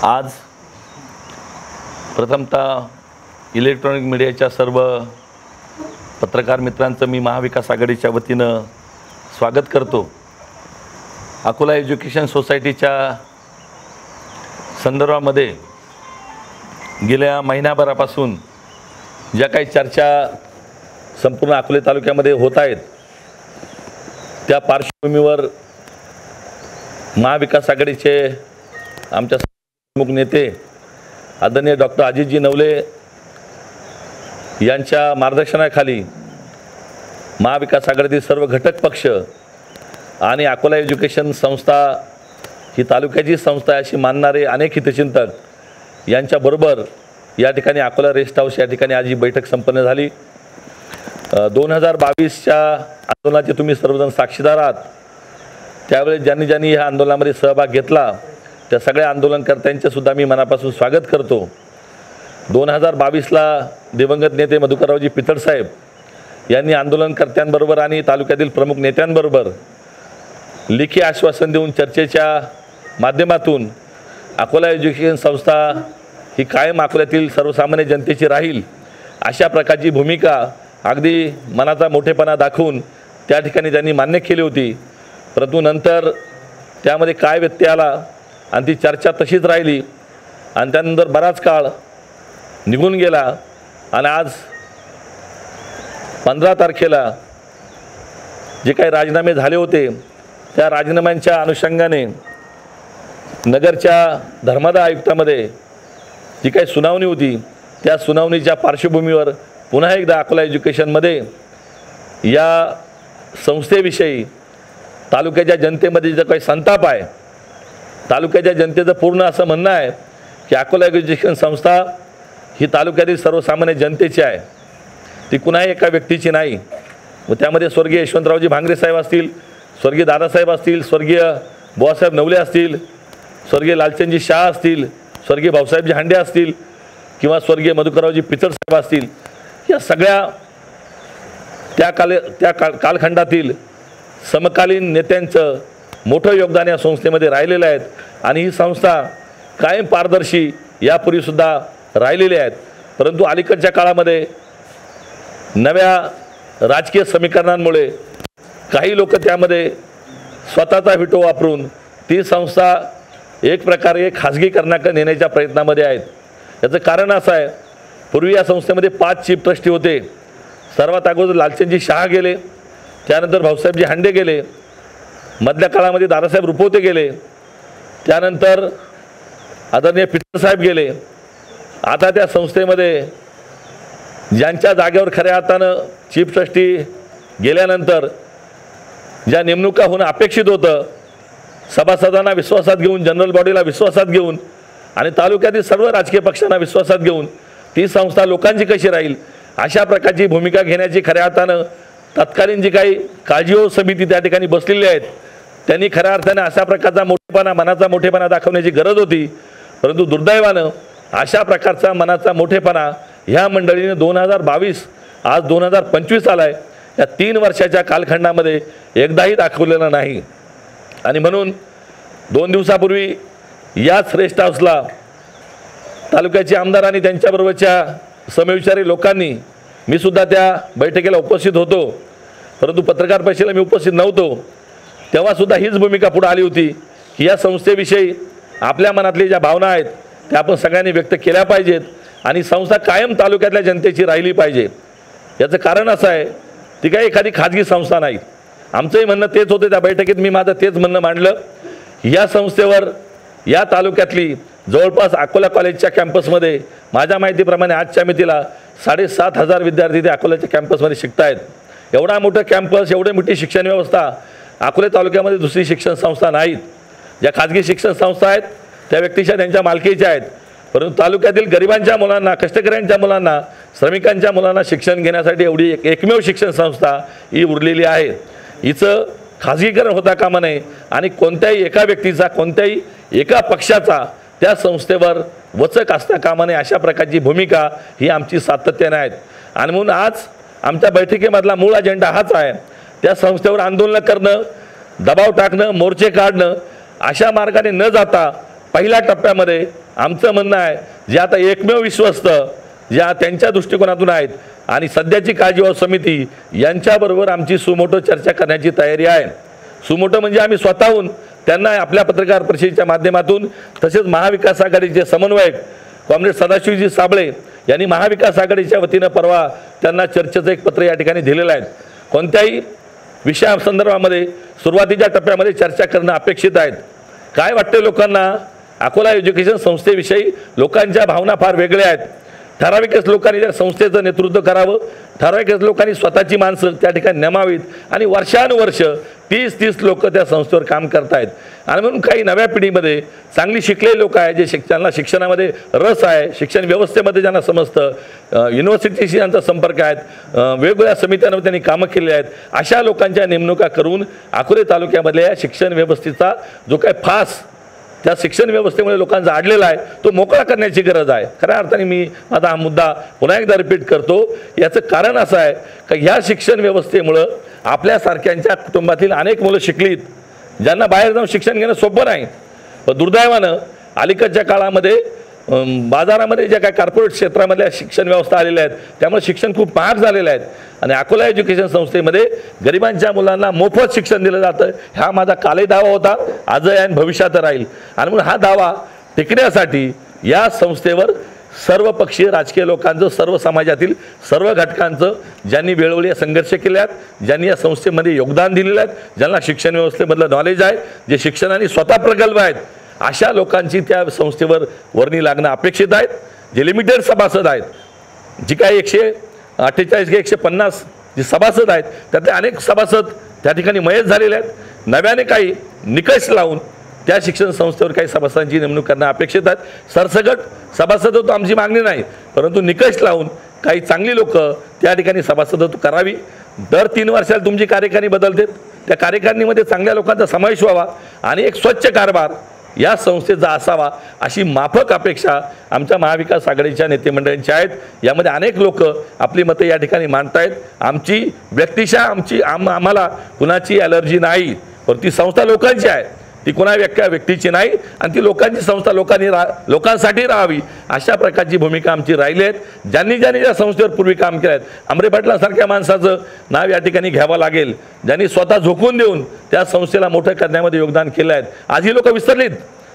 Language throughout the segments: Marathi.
आज प्रथमतः इलेक्ट्रॉनिक मीडियाच्या सर्व पत्रकार मित्रांचं मी महाविकास आघाडीच्या वतीनं स्वागत करतो। अकोला एज्युकेशन सोसायटीच्या संदर्भामध्ये गेल्या महिनाभरापासून ज्या काही चर्चा संपूर्ण अकोले तालुक्यामध्ये होत आहेत त्या पार्श्वभूमीवर महाविकास आघाडीचे आमच्या प्रमुख नेते आदरणीय डॉक्टर अजितजी नवले यांच्या मार्गदर्शनाखाली महाविकास आघाडीतील सर्व घटक पक्ष आणि अकोला एज्युकेशन संस्था ही तालुक्याची संस्था अशी मानणारे अनेक हितचिंतक यांच्याबरोबर या ठिकाणी अकोला रेस्ट हाऊस या ठिकाणी आज ही बैठक संपन्न झाली। 2022च्या आंदोलनाचे तुम्ही सर्वजण साक्षीदार आहात। त्यावेळेस ज्यांनी ह्या आंदोलनामध्ये सहभाग घेतला त्या सगळ्या आंदोलनकर्त्यांचे सुद्धा मी मनापासून स्वागत करतो। 2022ला दिवंगत नेते मधुकररावजी पितळ साहेब यांनी आंदोलनकर्त्यांबरोबर आणि तालुक्यातील प्रमुख नेत्यांबरोबर लेखी आश्वासन देऊन चर्चेच्या माध्यमातून अकोला एज्युकेशन संस्था ही कायम अकोल्यातील सर्वसामान्य जनतेची राहील अशा प्रकारची भूमिका अगदी मनाचा मोठेपणा दाखवून त्या ठिकाणी त्यांनी मान्य केली होती। परंतु नंतर त्यामध्ये काय व्यत्यय आला आणि ती चर्चा तशीच राहिली आणि त्यानंतर बराच काळ निघून गेला आणि आज 15 तारखेला जे काही राजीनामे झाले होते त्या राजीनाम्यांच्या अनुषंगाने नगरच्या धर्मादाय आयुक्तामध्ये जी काही सुनावणी होती त्या सुनावणीच्या पार्श्वभूमीवर पुन्हा एकदा अकोला एज्युकेशनमध्ये या संस्थेविषयी तालुक्याच्या जनतेमध्ये जो काही संताप आहे, तालुक्याच्या जनतेचं पूर्ण असं म्हणणं आहे की अकोला एज्युकेशन संस्था ही तालुक्यातील सर्वसामान्य जनतेची आहे, ती कुणाही एका व्यक्तीची नाही। व त्यामध्ये स्वर्गीय यशवंतरावजी भांगरे साहेब असतील, स्वर्गीय दादासाहेब असतील, स्वर्गीय बुवासाहेब नवले असतील, स्वर्गीय लालचंदजी शाह असतील, स्वर्गीय भाऊसाहेबजी हांडे असतील किंवा स्वर्गीय मधुकररावजी पितळ साहेब असतील, या सगळ्या त्या कालखंडातील समकालीन नेत्यांचं मोठं योगदान या संस्थेमध्ये राहिलेलं आहे आणि ही संस्था कायम पारदर्शी यापूर्वीसुद्धा राहिलेली आहेत। परंतु अलीकडच्या काळामध्ये नव्या राजकीय समीकरणांमुळे काही लोक त्यामध्ये स्वतःचा व्हिटो वापरून ती संस्था एक प्रकारे खाजगीकरणाकडे नेण्याच्या प्रयत्नामध्ये आहेत। याचं कारण असं आहे, पूर्वी या संस्थेमध्ये 5 चीफ ट्रस्टी होते। सर्वात अगोदर लालचंदजी शाह गेले, त्यानंतर भाऊसाहेबजी हांडे गेले, मधल्या काळामध्ये दादासाहेब रुपवते गेले, त्यानंतर आदरणीय पितळ साहेब गेले। आता त्या संस्थेमध्ये ज्यांच्या जागेवर खऱ्या अर्थानं चीफ ट्रस्टी गेल्यानंतर ज्या नेमणुका होणं अपेक्षित होतं, सभासदांना विश्वासात घेऊन, जनरल बॉडीला विश्वासात घेऊन आणि तालुक्यातील सर्व राजकीय पक्षांना विश्वासात घेऊन ती संस्था लोकांची कशी राहील अशा प्रकारची भूमिका घेण्याची खऱ्या अर्थानं तत्कालीन जी काही काळजीवाहू समिती त्या ठिकाणी बसलेली आहेत त्यांनी खऱ्या अर्थाने अशा प्रकारचा मोठेपणा, मनाचा मोठेपणा दाखवण्याची गरज होती। परंतु दुर्दैवानं अशा प्रकारचा मनाचा मोठेपणा ह्या मंडळीने 2022 आज 2025 आलाय या 3 वर्षाच्या कालखंडामध्ये एकदाही दाखवलेला नाही। आणि म्हणून 2 दिवसापूर्वी याच रेस्ट हाऊसला तालुक्याचे आमदार आणि त्यांच्याबरोबरच्या समविचारी लोकांनी, मी सुद्धा त्या बैठकीला उपस्थित होतो परंतु पत्रकार परिषदेला मी उपस्थित नव्हतो, तेव्हासुद्धा हीच भूमिका पुढे आली होती की या संस्थेविषयी आपल्या मनातल्या ज्या भावना आहेत त्या आपण सगळ्यांनी व्यक्त केल्या पाहिजेत आणि संस्था कायम तालुक्यातल्या जनतेची राहिली पाहिजे। याचं कारण असं आहे, ती काही एखादी खाजगी संस्था नाही। आमचंही म्हणणं तेच होतं, त्या बैठकीत मी माझं तेच म्हणणं मांडलं। या संस्थेवर या तालुक्यातली जवळपास अकोला कॉलेजच्या कॅम्पसमध्ये माझ्या माहितीप्रमाणे आजच्या मितीला 7,500 विद्यार्थी ते अकोल्याच्या कॅम्पसमध्ये शिकत आहेत। एवढा मोठा कॅम्पस, एवढी मोठी शिक्षण व्यवस्था अकोले तालुक्यामध्ये दुसरी शिक्षण संस्था नाहीत। ज्या खाजगी शिक्षण संस्था आहेत त्या व्यक्तिशः त्यांच्या मालकीच्या आहेत, परंतु तालुक्यातील गरिबांच्या मुलांना, कष्टकऱ्यांच्या मुलांना, श्रमिकांच्या मुलांना शिक्षण घेण्यासाठी एवढी एकमेव शिक्षण संस्था ही उरलेली आहे। हिचं खाजगीकरण होता कामा नये आणि कोणत्याही एका व्यक्तीचा, कोणत्याही एका पक्षाचा त्या संस्थेवर वचक असता कामा नये अशा प्रकारची भूमिका ही आमची सातत्याने आहेत। आणि म्हणून आज आमच्या बैठकीमधला मूळ अजेंडा हाच आहे, त्या संस्थेवर आंदोलन करणं, दबाव टाकणं, मोर्चे काढणं अशा मार्गाने न जाता पहिल्या टप्प्यामध्ये आमचं म्हणणं आहे, जे आता एकमेव विश्वस्त ज्या त्यांच्या दृष्टिकोनातून आहेत आणि सध्याची काळजीवाह समिती यांच्याबरोबर आमची सुमोटो चर्चा करण्याची तयारी आहे। सुमोटो म्हणजे आम्ही स्वतःहून त्यांना आपल्या पत्रकार परिषदेच्या माध्यमातून, तसेच महाविकास आघाडीचे समन्वयक कॉम्रेड सदाशिवजी साबळे यांनी महाविकास आघाडीच्या वतीनं परवा त्यांना चर्चेचं एक पत्र या ठिकाणी दिलेलं आहे। कोणत्याही विषयासंदर्भामध्ये सुरुवातीच्या टप्प्यामध्ये चर्चा करणं अपेक्षित आहे। काय वाटते लोकांना, अकोला एज्युकेशन संस्थेविषयी लोकांच्या भावना फार वेगळ्या आहेत। ठराविकच लोकांनी त्या संस्थेचं नेतृत्व करावं, ठराविकच लोकांनी स्वतःची माणसं त्या ठिकाणी नेमावीत आणि वर्षानुवर्ष 30 लोक त्या संस्थेवर काम करत आहेत। आणि म्हणून काही नव्या पिढीमध्ये चांगली शिकलेले लोक आहेत, जे ज्यांना शिक्षणामध्ये रस आहे, शिक्षण व्यवस्थेमध्ये ज्यांना समजतं, युनिव्हर्सिटीशी ज्यांचा संपर्क आहेत, वेगवेगळ्या समित्यांवर त्यांनी कामं केली आहेत, अशा लोकांच्या नेमणुका करून अकोले तालुक्यामधल्या शिक्षण व्यवस्थेचा जो काय फास त्या शिक्षण व्यवस्थेमुळे लोकांचा अडलेला आहे तो मोकळा करण्याची गरज आहे। खऱ्या अर्थाने मी माझा हा मुद्दा पुन्हा एकदा रिपीट करतो। याचं कारण असं आहे की ह्या शिक्षण व्यवस्थेमुळं आपल्यासारख्यांच्या कुटुंबातील अनेक मुलं शिकलीत, ज्यांना बाहेर जाऊन शिक्षण घेणं सोपं नाही। पण दुर्दैवानं अलीकडच्या काळामध्ये बाजारामध्ये ज्या काय कॉर्पोरेट क्षेत्रामधल्या शिक्षण व्यवस्था आलेल्या आहेत, त्यामुळे शिक्षण खूप महाग झालेलं आहे आणि अकोला एज्युकेशन संस्थेमध्ये गरिबांच्या मुलांना मोफत शिक्षण दिलं जातं। हा माझा कालही दावा होता, आजही आणि भविष्यात राहील। आणि म्हणून हा दावा टिकण्यासाठी या संस्थेवर सर्व पक्षीय राजकीय लोकांचं, सर्व समाजातील सर्व घटकांचं, ज्यांनी वेळोवेळी संघर्ष केले आहेत, ज्यांनी या संस्थेमध्ये योगदान दिलेलं आहे, ज्यांना शिक्षण व्यवस्थेमधलं नॉलेज आहे, जे शिक्षणाने स्वतः प्रगल्भ आहेत, अशा लोकांची त्या संस्थेवर वर्णी लागणं अपेक्षित आहेत। जे लिमिटेड सभासद आहेत, जी काही 148 की 150 जे सभासद आहेत, त्यातले अनेक सभासद त्या ठिकाणी मयत झालेले आहेत। नव्याने काही निकष लावून त्या शिक्षण संस्थेवर काही सभासदांची नेमणूक करणं अपेक्षित आहेत। सरसकट सभासदत्व आमची मागणी नाही, परंतु निकष लावून काही चांगली लोक त्या ठिकाणी सभासदत्व करावी। दर 3 वर्षाला तुमची कार्यकारिणी बदलते, त्या कार्यकारिणीमध्ये चांगल्या लोकांचा समावेश व्हावा आणि एक स्वच्छ कारभार या संस्थेचा असावा, अशी माफक अपेक्षा आमच्या महाविकास आघाडीच्या नेतेमंडळींच्या आहेत। यामध्ये अनेक लोक आपली मतं या ठिकाणी मांडतायत। आमची व्यक्तिशः आम्हाला कुणाची ॲलर्जी नाही, पण ती संस्था लोकांची आहे, ती कोणा व्यक्तीची नाही आणि ती लोकांची संस्था लोकांसाठी राहावी, अशा प्रकारची भूमिका आमची राहिली आहे। ज्यांनी या संस्थेवर पूर्वी काम केलं आहे, अमरे पाटलांसारख्या माणसाचं नाव या ठिकाणी घ्यावं लागेल, ज्यांनी स्वतः झोकून देऊन त्या संस्थेला मोठं करण्यामध्ये योगदान केलं आहे। आज ही लोक विसरलीत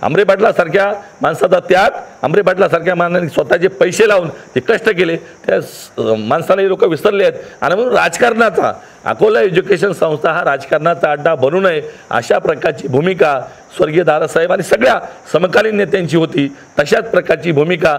अमरे पाटलासारख्या माणसाचा त्याग, अमरे पाटलासारख्या माणसाने स्वतःचे पैसे लावून ते कष्ट केले, त्या माणसाला हे लोक विसरले आहेत। आणि म्हणून राजकारणाचा अकोला एज्युकेशन संस्था हा राजकारणाचा अड्डा बनू नये, अशा प्रकारची भूमिका स्वर्गीय दादासाहेब आणि सगळ्या समकालीन नेत्यांची होती। तशाच प्रकारची भूमिका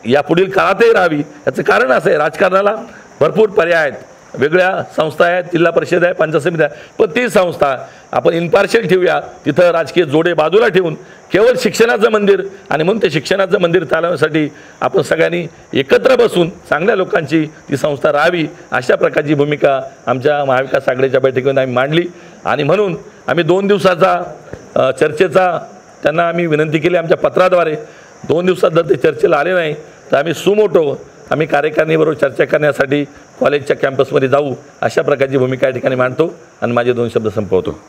यापुढील काळातही राहावी। याचं कारण असं आहे, राजकारणाला भरपूर पर्याय आहेत, वेगळ्या संस्था आहेत, जिल्हा परिषद आहे, पंचायत समिती आहे, पण ती संस्था आपण इम्पार्शियल ठेवूया, तिथं राजकीय जोडे बाजूला ठेवून केवळ शिक्षणाचं मंदिर, आणि म्हणून ते शिक्षणाचं मंदिर चालवण्यासाठी आपण सगळ्यांनी एकत्र बसून चांगल्या लोकांची ती संस्था राहावी, अशा प्रकारची भूमिका आमच्या महाविकास आघाडीच्या बैठकीमध्ये आम्ही मांडली। आणि म्हणून आम्ही 2 दिवसाचा चर्चेचा त्यांना आम्ही विनंती केली आमच्या पत्राद्वारे। 2 दिवसात जर ते चर्चेला आले नाही तर आम्ही सुमोटो आम्ही कार्यकारिणीबरोबर चर्चा करण्यासाठी कॉलेजच्या कॅम्पसमध्ये जाऊ, अशा प्रकारची भूमिका या ठिकाणी मांडतो आणि माझे 2 शब्द संपवतो।